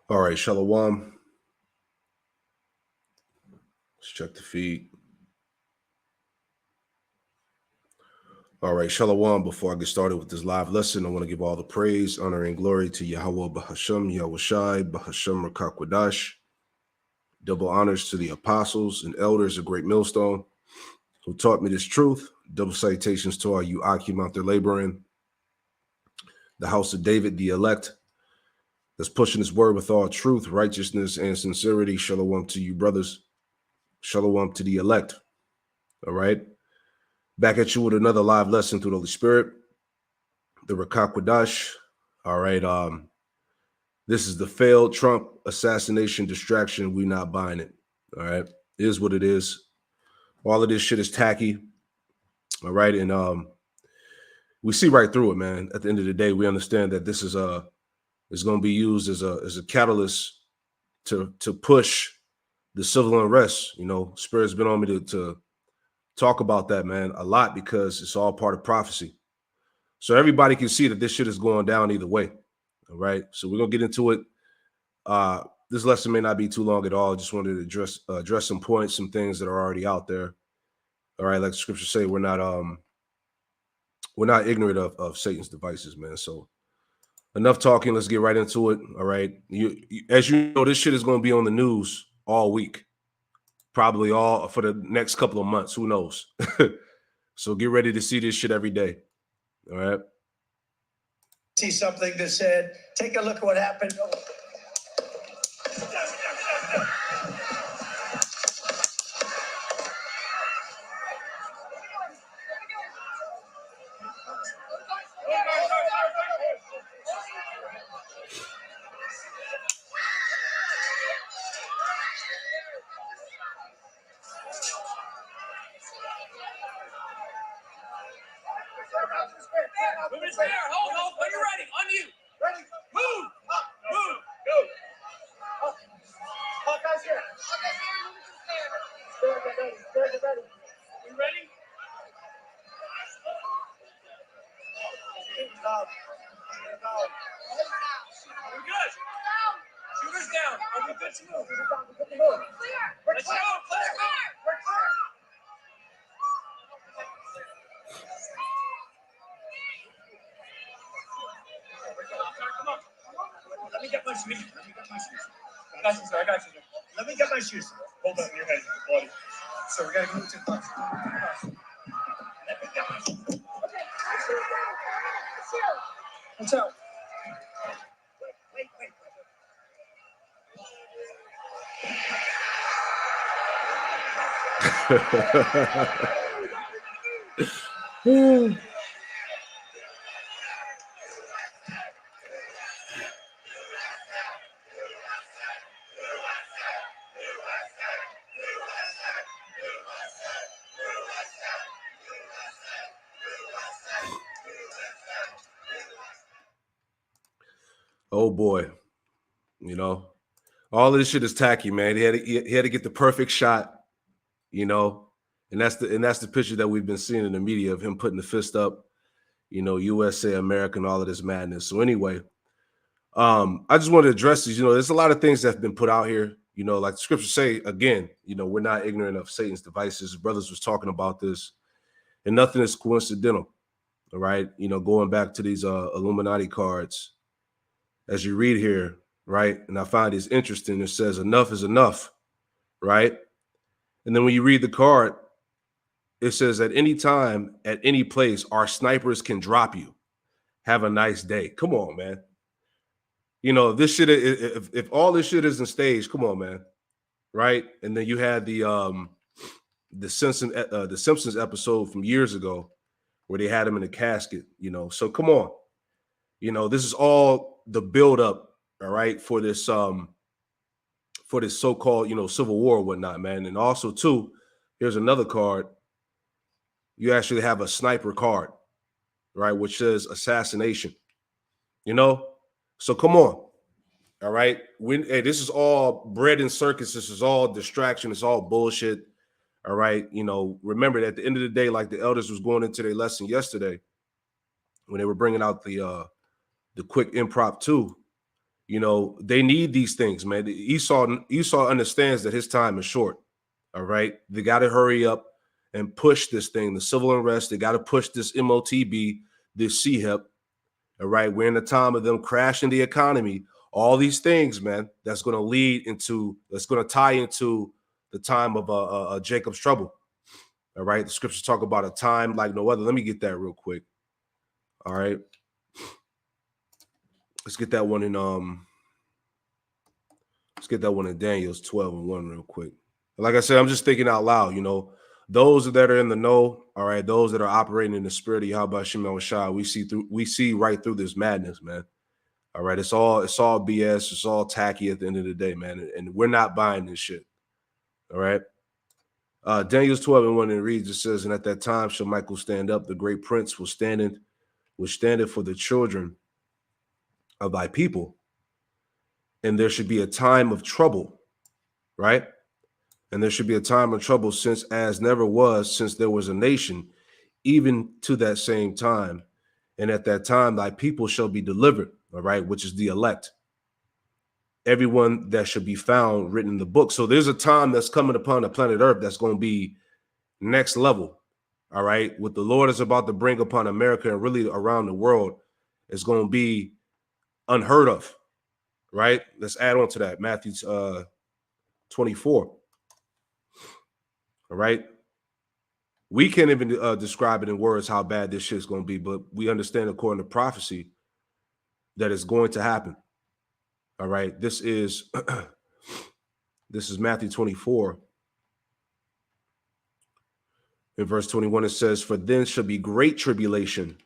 All right, Shalom. Let's check the feed. All right, Shalom. Before I get started with this live lesson, I want to give all the praise, honor, and glory to Yahweh Bahasham, Yahweh Shai, Bahasham Rakakwadash. Double honors to the apostles and elders of Great Millstone who taught me this truth. Double salutations to all you Akim out there laboring. The house of David, the elect, that's pushing this word with all truth, righteousness, and sincerity. Shalom to you, brothers. Shalom to the elect. All right. Back at you with another live lesson through the Holy Spirit, the Rakakwadash. All right. This is the failed Trump assassination distraction. We not buying it. All right. It is what it is. All of this shit is tacky. All right. And we see right through it, man. At the end of the day, we understand that this is going to be used as a catalyst to push the civil unrest. You know, Spirit's been on me to talk about that, man, a lot, because it's all part of prophecy. So everybody can see that this shit is going down either way. All right. So we're gonna get into it. This lesson may not be too long at all. I just wanted to address some points, some things that are already out there. All right, like the scriptures say, we're not ignorant of Satan's devices, man. So enough talking. Let's get right into it. All right. As you know, this shit is gonna be on the news all week, probably all for the next couple of months. Who knows? So get ready to see this shit every day. All right. See something that said, take a look at what happened. Hold, when you're ready, on you. Ready, move, up, move, go. Hawkeye's here. Get ready. You ready? Are we good? Shooters down. Are we good to move? Let's go. Let's go. We're clear. Come on. Let me get my shoes. I got you, sir. Let me get my shoes. Hold on, your head is bloody. So we gotta move to the bus. Let me get my shoes. Okay. What's up? Wait. Oh boy, you know, all of this shit is tacky, man. He had to get the perfect shot, you know, and that's the picture that we've been seeing in the media of him putting the fist up, you know, USA, America, and all of this madness. So anyway, I just want to address this. You know, there's a lot of things that have been put out here. You know, like the scriptures say again. You know, we're not ignorant of Satan's devices. Brothers was talking about this, and nothing is coincidental. All right, you know, going back to these Illuminati cards, as you read here, right? And I find it's interesting. It says enough is enough, right? And then when you read the card, it says at any time, at any place, our snipers can drop you. Have a nice day. Come on, man. You know, this shit, if all this shit isn't staged, come on, man. Right? And then you had the Simpsons episode from years ago where they had him in a casket, you know. So come on. You know, this is all the buildup, all right, for this so-called, you know, civil war or whatnot, man. And also, too, here's another card. You actually have a sniper card, right, which says assassination. You know, so come on, all right. Hey, this is all bread and circus. This is all distraction. It's all bullshit. All right. You know, remember that at the end of the day, like the elders was going into their lesson yesterday when they were bringing out the quick impromptu. You know, they need these things, man. Esau understands that his time is short. All right. They got to hurry up and push this thing, the civil unrest. They got to push this MOTB, this CHIP. All right. We're in the time of them crashing the economy. All these things, man, that's going to tie into the time of Jacob's trouble. All right. The scriptures talk about a time like no other. Let me get that real quick. All right. Let's get that one in Daniel's 12:1 real quick. Like I said, I'm just thinking out loud, you know, those that are in the know, all right, those that are operating in the spirit of Yahweh Shem Shai, we see right through this madness, man. All right, it's all BS, it's all tacky at the end of the day, man. And we're not buying this shit. All right. Daniel's 12:1, it reads, it says, and at that time shall Michael stand up, the great prince will stand for the children of thy people. And there should be a time of trouble, right? And there should be a time of trouble since as never was, since there was a nation, even to that same time. And at that time, thy people shall be delivered, all right, which is the elect. Everyone that should be found written in the book. So there's a time that's coming upon the planet Earth that's going to be next level, all right? What the Lord is about to bring upon America and really around the world is going to be unheard of, right? Let's add on to that, Matthew 24. All right. We can't even describe it in words how bad this shit's going to be, but we understand according to prophecy that it's going to happen. All right. This is Matthew 24. In verse 21, it says, for then shall be great tribulation.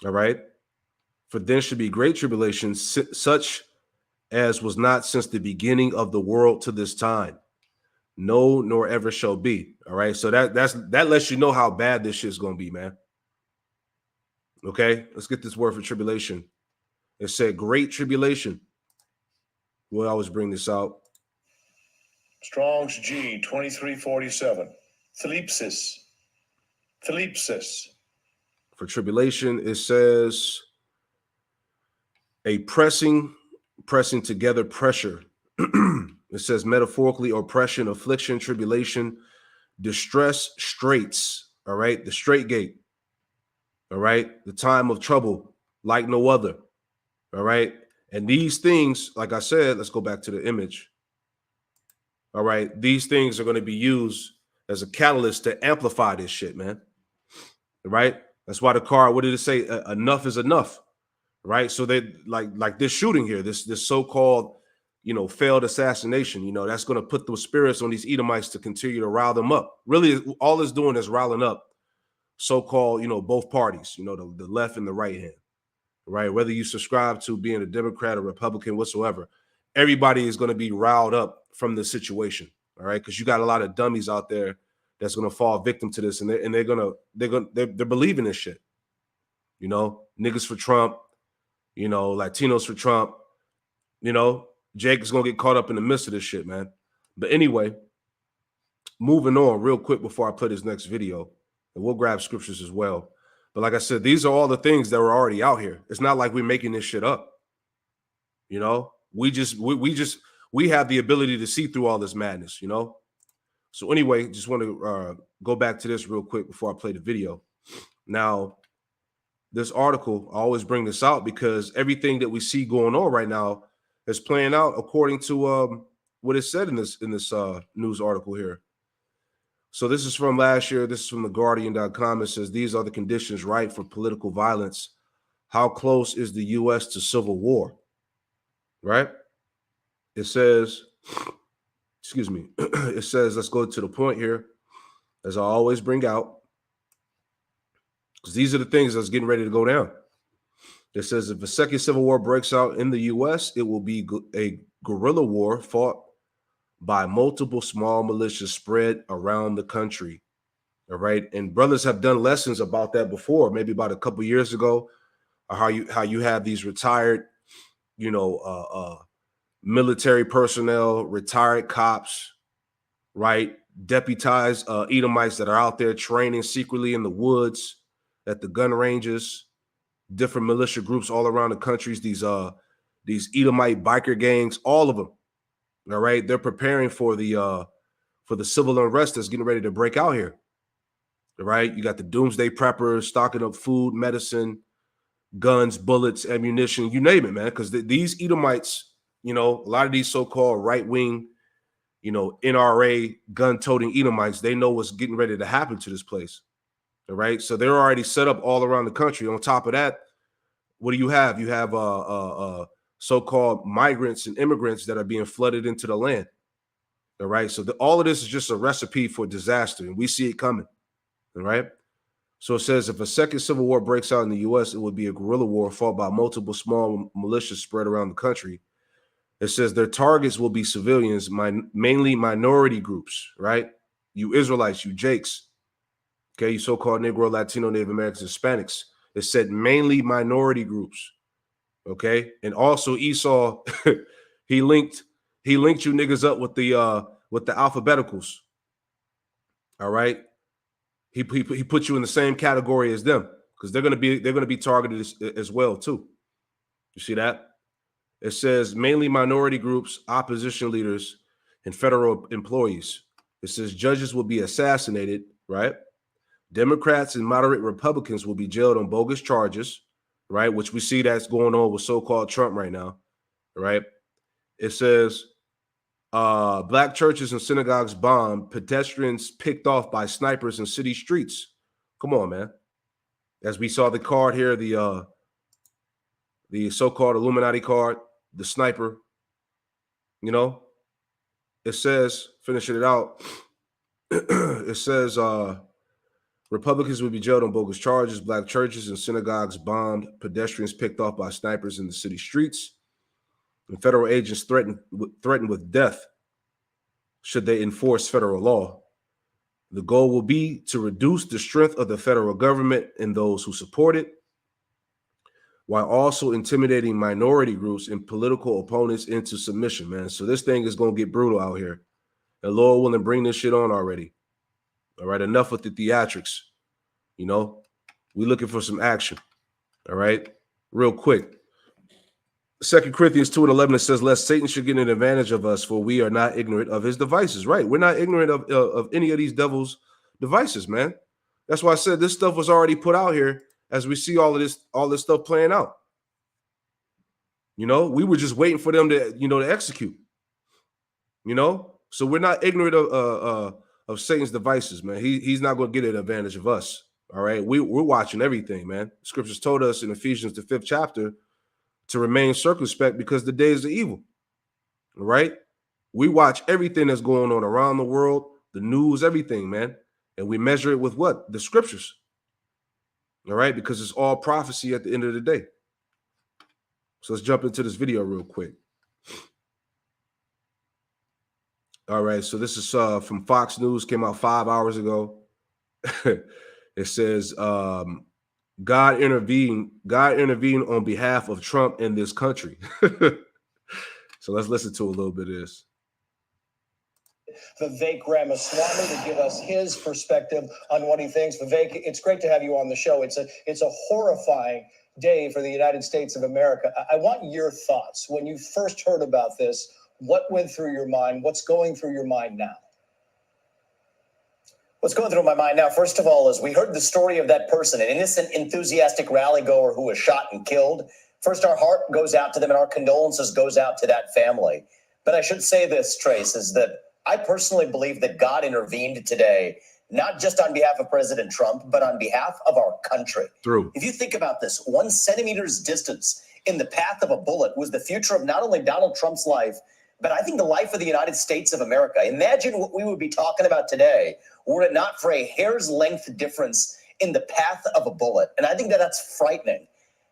All right. For then should be great tribulation, such as was not since the beginning of the world to this time. No, nor ever shall be. All right. So that lets you know how bad this shit's going to be, man. Okay. Let's get this word for tribulation. It said great tribulation. We'll always bring this out. Strong's G 2347. Thlipsis. For tribulation, it says a pressing together pressure. It says metaphorically oppression, affliction, tribulation, distress, straits. All right. The straight gate. All right. The time of trouble like no other. All right. And these things, like I said, let's go back to the image. All right. These things are going to be used as a catalyst to amplify this shit, man. Right. That's why the card, what did it say? Enough is enough. Right. So they like this shooting here, this so-called, failed assassination, that's going to put those spirits on these Edomites to continue to rile them up. Really, all it's doing is riling up so-called, both parties, the left and the right hand. Right. Whether you subscribe to being a Democrat or Republican whatsoever, everybody is going to be riled up from the situation. All right. Because you got a lot of dummies out there that's going to fall victim to this. And they're believing this shit. Niggas for Trump, Latinos for Trump, Jake is going to get caught up in the midst of this shit, man. But anyway, moving on real quick before I play this next video, and we'll grab scriptures as well. But like I said, these are all the things that were already out here. It's not like we're making this shit up. We have the ability to see through all this madness, So anyway, just want to go back to this real quick before I play the video. Now, this article, I always bring this out because everything that we see going on right now is playing out according to what is said in this news article here. So this is from last year. This is from theguardian.com. It says, these are the conditions right for political violence. How close is the U.S. to civil war? Right? It says, it says, let's go to the point here, as I always bring out, because these are the things that's getting ready to go down. It says, if a second civil war breaks out in the U.S., it will be a guerrilla war fought by multiple small militias spread around the country. All right. And brothers have done lessons about that before, maybe about a couple years ago, or how you have these retired, military personnel, retired cops, right? Deputized Edomites that are out there training secretly in the woods, at the gun ranges, different militia groups all around the countries, these these Edomite biker gangs, all of them. All right, they're preparing for the civil unrest that's getting ready to break out here. All right, you got the doomsday preppers stocking up food, medicine, guns, bullets, ammunition, you name it, man. Because these Edomites, a lot of these so-called right-wing, NRA gun-toting Edomites, they know what's getting ready to happen to this place. All right, so they're already set up all around the country. On top of that, what do you have? You have so-called migrants and immigrants that are being flooded into the land. All right, so all of this is just a recipe for disaster, and we see it coming. All right. So it says if a second civil war breaks out in the U.S., it would be a guerrilla war fought by multiple small militias spread around the country. It says their targets will be civilians, mainly minority groups, right? You Israelites, you Jakes, okay, you so-called Negro, Latino, Native Americans, Hispanics. It said mainly minority groups, okay? And also Esau, he linked you niggas up with the alphabeticals, all right? He put you in the same category as them because they're gonna be targeted as well too. You see that? It says mainly minority groups, opposition leaders, and federal employees. It says judges will be assassinated, right? Democrats and moderate Republicans will be jailed on bogus charges, right? Which we see that's going on with so-called Trump right now, right? It says black churches and synagogues bombed, pedestrians picked off by snipers in city streets. Come on, man. As we saw the card here, the so-called Illuminati card, the sniper, it says, finishing it out, it says Republicans will be jailed on bogus charges, black churches and synagogues bombed, pedestrians picked off by snipers in the city streets, and federal agents threatened with death should they enforce federal law. The goal will be to reduce the strength of the federal government and those who support it, while also intimidating minority groups and political opponents into submission, man. So this thing is going to get brutal out here. And Lord willing, bring this shit on already. All right, enough with the theatrics. We looking for some action. All right, real quick. 2 Corinthians 2:11, it says, lest Satan should get an advantage of us, for we are not ignorant of his devices. Right, we're not ignorant of any of these devil's devices, man. That's why I said this stuff was already put out here as we see all this stuff playing out. We were just waiting for them to execute. So we're not ignorant of Satan's devices, man. He's not going to get an advantage of us. All right, we're watching everything, man. Scriptures told us in Ephesians the 5th chapter to remain circumspect because the days are evil. All right, we watch everything that's going on around the world, the news, everything, man, and we measure it with what? The scriptures. All right, because it's all prophecy at the end of the day. So let's jump into this video real quick. All right, so this is from Fox News, came out 5 hours ago. It says, God intervened on behalf of Trump in this country. So let's listen to a little bit of this. Vivek Ramaswamy to give us his perspective on what he thinks. Vivek, it's great to have you on the show. It's a horrifying day for the United States of America. I want your thoughts. When you first heard about this, what went through your mind? What's going through your mind now? What's going through my mind now, first of all, is we heard the story of that person, an innocent, enthusiastic rally goer who was shot and killed. First, our heart goes out to them and our condolences goes out to that family. But I should say this, Trace, is that I personally believe that God intervened today, not just on behalf of President Trump, but on behalf of our country. True. If you think about this, 1 centimeter's distance in the path of a bullet was the future of not only Donald Trump's life, but I think the life of the United States of America. Imagine what we would be talking about today were it not for a hair's length difference in the path of a bullet. And I think that that's frightening.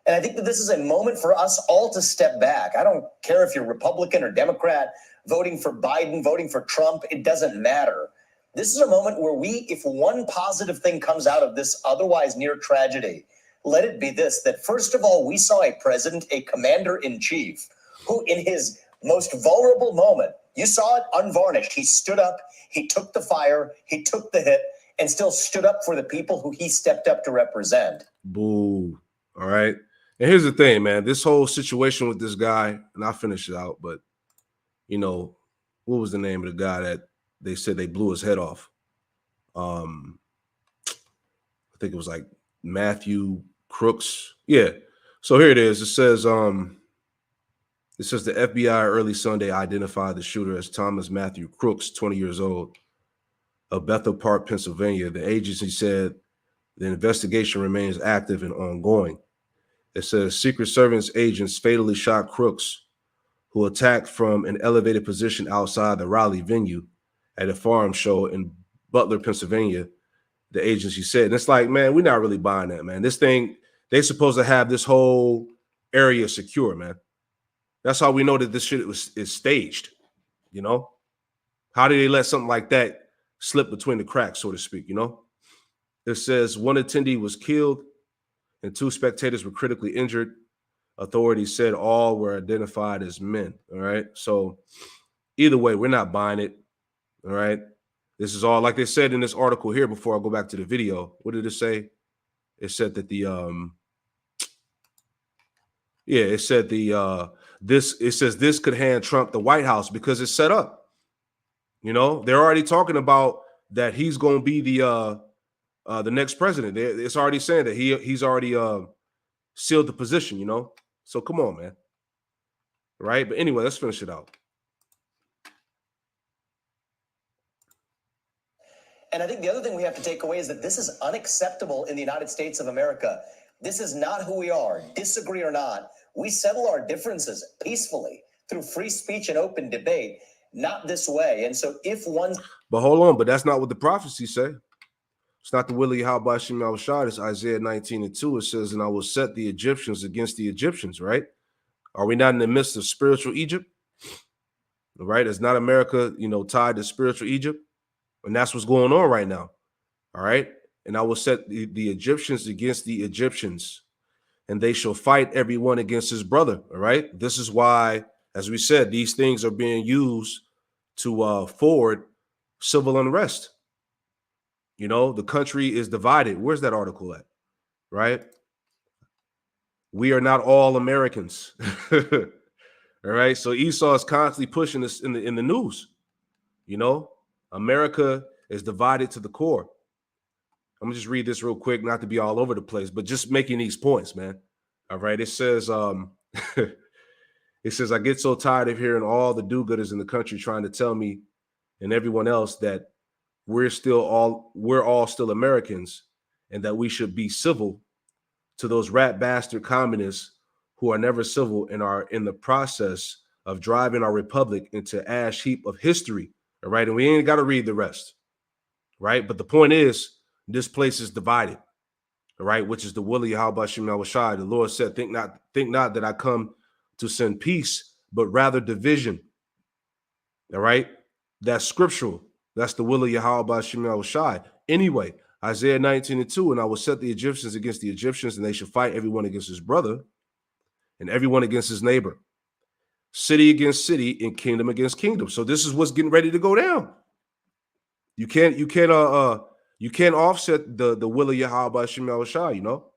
And I think that this is a moment for us all to step back. I don't care if you're Republican or Democrat, voting for Biden, voting for Trump, it doesn't matter. This is a moment where if one positive thing comes out of this otherwise near tragedy, let it be this, that first of all, we saw a president, a commander-in-chief, who in his most vulnerable moment, you saw it unvarnished. He stood up, he took the fire, he took the hit, and still stood up for the people who he stepped up to represent. Boo. All right. And here's the thing, man. This whole situation with this guy, and I'll finish it out, but, you know, what was the name of the guy that they said they blew his head off? I think it was like Matthew Crooks. Yeah. So here it is. It says the FBI early Sunday identified the shooter as Thomas Matthew Crooks, 20 years old, of Bethel Park, Pennsylvania. The agency said the investigation remains active and ongoing. It says Secret Service agents fatally shot Crooks, who attacked from an elevated position outside the Raleigh venue at a farm show in Butler, Pennsylvania, the agency said. And it's like, man, we're not really buying that, man. This thing, they're supposed to have this whole area secure, man. That's how we know that this shit is staged, you know? How did they let something like that slip between the cracks, so to speak, you know? It says one attendee was killed and 2 spectators were critically injured. Authorities said all were identified as men, all right? So either way, we're not buying it, all right? This is all, like they said in this article here before I go back to the video. What did it say? It said that it says this could hand Trump the White House because it's set up. You know, they're already talking about that he's going to be the next president. It's already saying that he's already sealed the position, you know? So come on, man. Right? But anyway, let's finish it out. And I think the other thing we have to take away is that this is unacceptable in the United States of America. This is not who we are. Disagree or not, we settle our differences peacefully through free speech and open debate, not this way. And so if one... But hold on, but that's not what the prophecies say. It's not the will of Yahweh Hashem Shad. It's Isaiah 19:2. It says, and I will set the Egyptians against the Egyptians, right? Are we not in the midst of spiritual Egypt? Right? Is not America, you know, tied to spiritual Egypt? And that's what's going on right now. All right. And I will set the Egyptians against the Egyptians, and they shall fight everyone against his brother. All right. This is why, as we said, these things are being used to forward civil unrest. You know, the country is divided. Where's that article at? Right. We are not all Americans. All right. So Esau is constantly pushing this in the news. You know, America is divided to the core. I'm gonna just read this real quick, not to be all over the place, but just making these points, man. All right. It says, it says, I get so tired of hearing all the do-gooders in the country trying to tell me and everyone else that we're all still Americans and that we should be civil to those rat bastard communists who are never civil and are in the process of driving our republic into ash heap of history. All right. And we ain't got to read the rest. Right. But the point is, this place is divided. All right. Which is the will of Yahweh Hashem Shai. The Lord said, think not that I come to send peace, but rather division. All right. That's scriptural. That's the will of Yahweh Hashem Shai. Anyway, Isaiah 19:2, and I will set the Egyptians against the Egyptians, and they shall fight everyone against his brother and everyone against his neighbor, city against city and kingdom against kingdom. So this is what's getting ready to go down. You can't offset the will of Yahweh Hashem Shai, you know.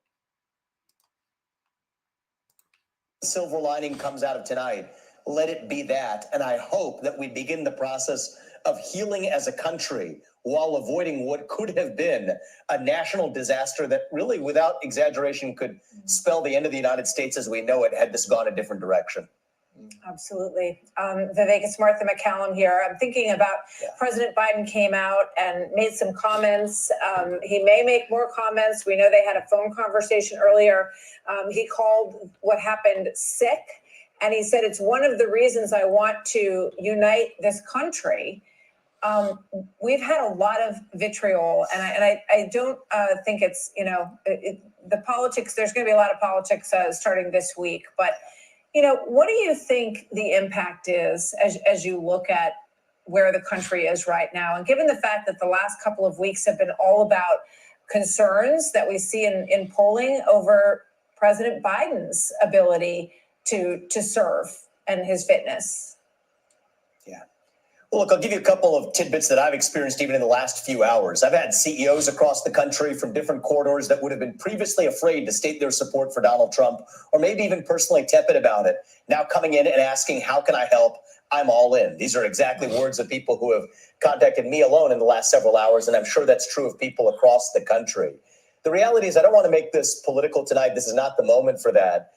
Silver lining comes out of tonight. Let it be that. And I hope that we begin the process of healing as a country while avoiding what could have been a national disaster that really, without exaggeration, could spell the end of the United States as we know it had this gone a different direction. Absolutely. Vivek, it's Martha McCallum here. I'm thinking about President Biden came out and made some comments. He may make more comments. We know they had a phone conversation earlier. He called what happened sick, and he said it's one of the reasons I want to unite this country. We've had a lot of vitriol, and I don't think it's, you know, the politics, there's going to be a lot of politics starting this week, but you know, what do you think the impact is as you look at where the country is right now? And given the fact that the last couple of weeks have been all about concerns that we see in polling over President Biden's ability to serve and his fitness. Yeah. Look, I'll give you a couple of tidbits that I've experienced even in the last few hours. I've had CEOs across the country from different corridors that would have been previously afraid to state their support for Donald Trump, or maybe even personally tepid about it, now coming in and asking, how can I help? I'm all in. These are exactly words of people who have contacted me alone in the last several hours, and I'm sure that's true of people across the country. The reality is I don't want to make this political tonight. This is not the moment for that.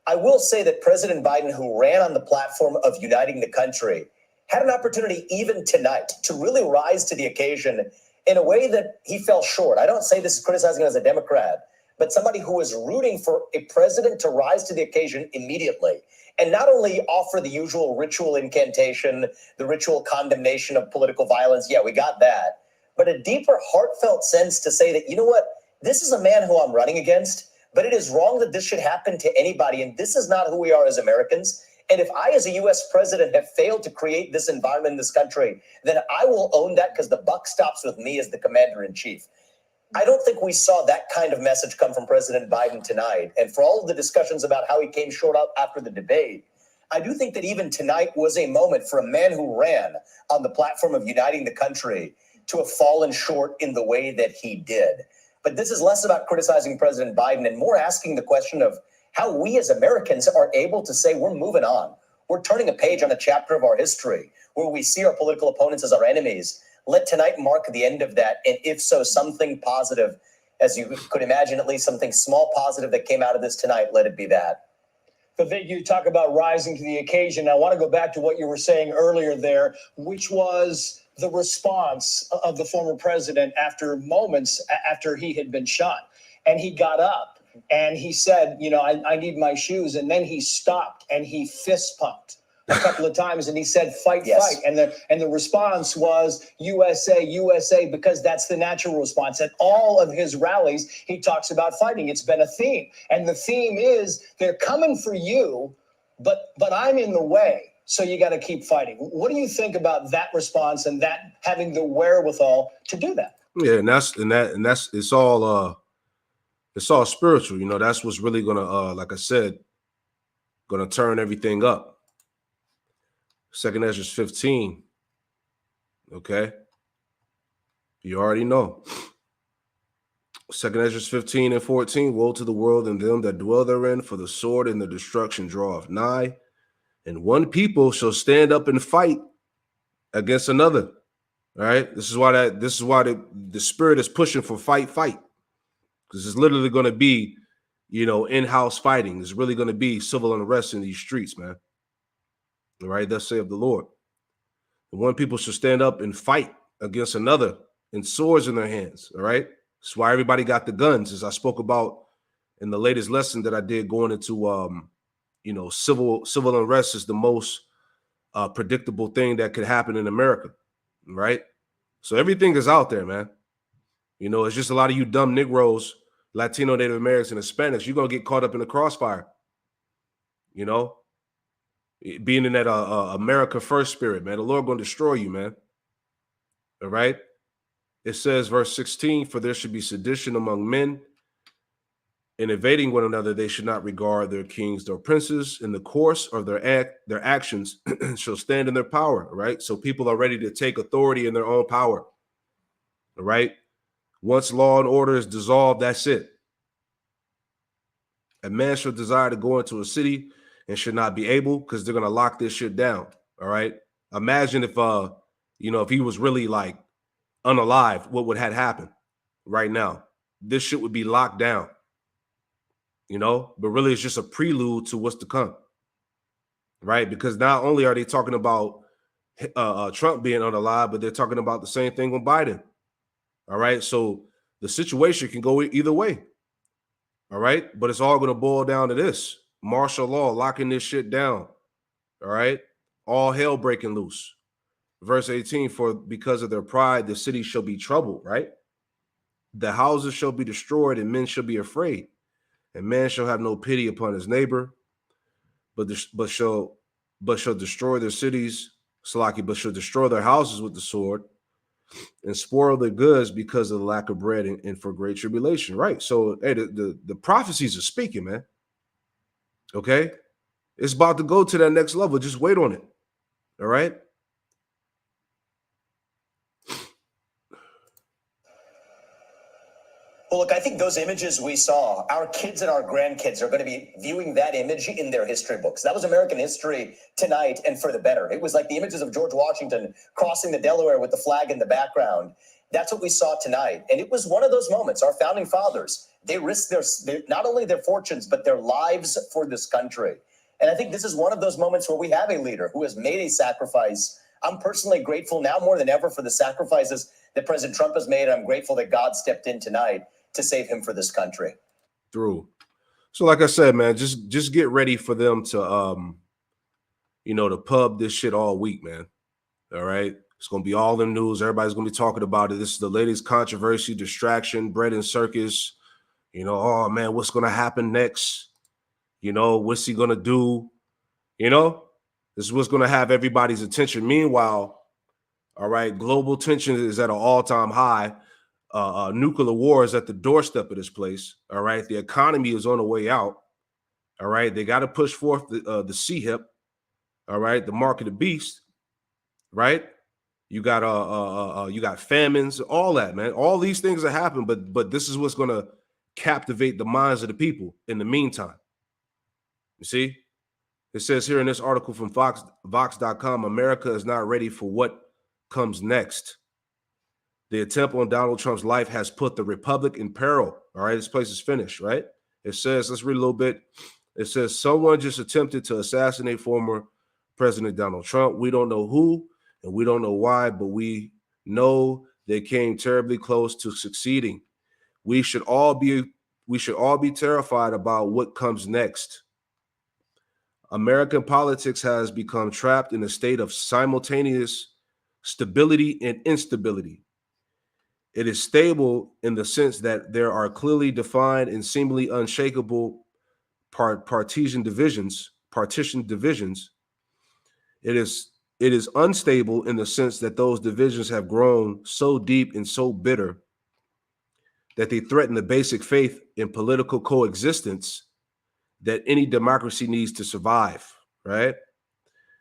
I will say that President Biden, who ran on the platform of uniting the country, had an opportunity even tonight to really rise to the occasion in a way that he fell short. I don't say this is criticizing him as a Democrat, but somebody who was rooting for a president to rise to the occasion immediately and not only offer the usual ritual incantation, the ritual condemnation of political violence. Yeah, we got that. But a deeper, heartfelt sense to say that, you know what, this is a man who I'm running against, but it is wrong that this should happen to anybody. And this is not who we are as Americans. And if I, as a U.S. president, have failed to create this environment in this country, then I will own that because the buck stops with me as the commander in chief. I don't think we saw that kind of message come from President Biden tonight. And for all of the discussions about how he came short up after the debate, I do think that even tonight was a moment for a man who ran on the platform of uniting the country to have fallen short in the way that he did. But this is less about criticizing President Biden and more asking the question of how we as Americans are able to say we're moving on. We're turning a page on a chapter of our history where we see our political opponents as our enemies. Let tonight mark the end of that. And if so, something positive, as you could imagine, at least something small positive that came out of this tonight, let it be that. Vivek, you talk about rising to the occasion. I want to go back to what you were saying earlier there, which was the response of the former president after moments after he had been shot. And he got up and he said, you know, I need my shoes. And then he stopped and he fist pumped a couple of times and he said, fight, Yes. fight. And the response was USA, USA, because that's the natural response. At all of his rallies, he talks about fighting. It's been a theme. And the theme is they're coming for you, but I'm in the way. So you got to keep fighting. What do you think about that response and that having the wherewithal to do that? Yeah, and that's it's all spiritual. You know, that's what's really gonna like I said, gonna turn everything up. 2 Ezra 15. Okay. You already know. 2 Ezra 15 and 14. Woe to the world and them that dwell therein, for the sword and the destruction draweth nigh. And one people shall stand up and fight against another. All right. This is why the spirit is pushing for fight. Because it's literally going to be, you know, in-house fighting. It's really going to be civil unrest in these streets, man. All right. Thus saith the Lord. And one people shall stand up and fight against another and swords in their hands. All right. That's why everybody got the guns, as I spoke about in the latest lesson that I did going into, you know, civil unrest is the most predictable thing that could happen in America. Right. So everything is out there, man. You know, it's just a lot of you dumb Negroes, Latino, Native Americans, and Hispanics. You're going to get caught up in the crossfire. You know, being in that America first spirit, man. The Lord going to destroy you, man. All right. It says, verse 16, for there should be sedition among men, in evading one another, they should not regard their kings, their princes. In the course of their actions shall stand in their power. Right. So people are ready to take authority in their own power. All right. Once law and order is dissolved, that's it. A man shall desire to go into a city and should not be able, because they're going to lock this shit down. All right. Imagine if, you know, if he was really like unalive, what would have happened right now? This shit would be locked down, you know, but really it's just a prelude to what's to come. Right. Because not only are they talking about Trump being unalive, but they're talking about the same thing with Biden. All right. So the situation can go either way. All right. But it's all going to boil down to this: martial law, locking this shit down. All right. All hell breaking loose. Verse 18, for because of their pride, the city shall be troubled. Right. The houses shall be destroyed and men shall be afraid. And man shall have no pity upon his neighbor, but shall destroy their cities, Salaki, but shall destroy their houses with the sword and spoil their goods because of the lack of bread and for great tribulation. Right. So hey, the prophecies are speaking, man. Okay. It's about to go to that next level. Just wait on it. All right. Well, look, I think those images we saw, our kids and our grandkids are going to be viewing that image in their history books. That was American history tonight, and for the better. It was like the images of George Washington crossing the Delaware with the flag in the background. That's what we saw tonight. And it was one of those moments. Our founding fathers, they risked not only their fortunes, but their lives for this country. And I think this is one of those moments where we have a leader who has made a sacrifice. I'm personally grateful now more than ever for the sacrifices that President Trump has made. I'm grateful that God stepped in tonight to save him for this country. Through. So like I said, man, just get ready for them to to pub this shit all week, man. All right. It's gonna be all in the news. Everybody's gonna be talking about it. This is the latest controversy, distraction, bread and circus. Oh man, what's gonna happen next? What's he gonna do? This is what's gonna have everybody's attention. Meanwhile, all right, global tension is at an all-time high. Nuclear war is at the doorstep of this place. All right, the economy is on the way out. All right, they got to push forth the CHIP. All right, the mark of the beast. Right, you got famines, all that, man. All these things that happen, but this is what's going to captivate the minds of the people. In the meantime, you see, it says here in this article from Vox.com, America is not ready for what comes next. The attempt on Donald Trump's life has put the republic in peril. All right, this place is finished, right? It says, let's read a little bit. It says, someone just attempted to assassinate former President Donald Trump. We don't know who and we don't know why, but we know they came terribly close to succeeding. We should all be terrified about what comes next. American politics has become trapped in a state of simultaneous stability and instability. It is stable in the sense that there are clearly defined and seemingly unshakable partition divisions. It is unstable in the sense that those divisions have grown so deep and so bitter that they threaten the basic faith in political coexistence that any democracy needs to survive, right?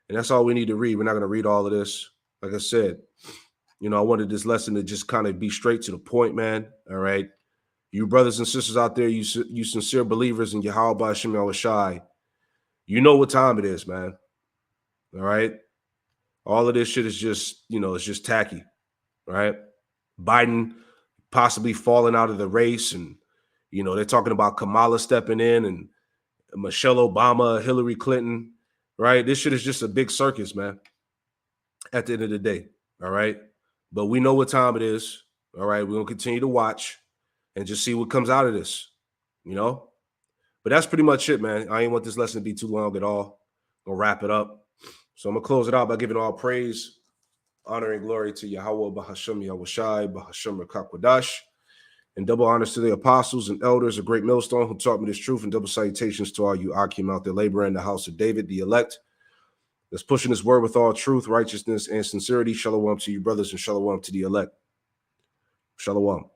And that's all we need to read. We're not going to read all of this. Like I said, I wanted this lesson to just kind of be straight to the point, man. All right. You brothers and sisters out there, you sincere believers in Yahweh B'Shem Yahushai, you know what time it is, man. All right. All of this shit is just, it's just tacky, right? Biden possibly falling out of the race. And, they're talking about Kamala stepping in and Michelle Obama, Hillary Clinton, right? This shit is just a big circus, man, at the end of the day. All right. But we know what time it is. All right. We're going to continue to watch and just see what comes out of this, But that's pretty much it, man. I ain't want this lesson to be too long at all. I'm going to wrap it up. So I'm going to close it out by giving all praise, honor, and glory to Yahweh B'Hashem Yahushai, B'Hashem Rakakwadash, and double honors to the apostles and elders of Great Millstone who taught me this truth, and double salutations to all you Akim out there laboring in the house of David, the elect. That's pushing this word with all truth, righteousness, and sincerity. Shalom to you, brothers, and shalom to the elect. Shalom.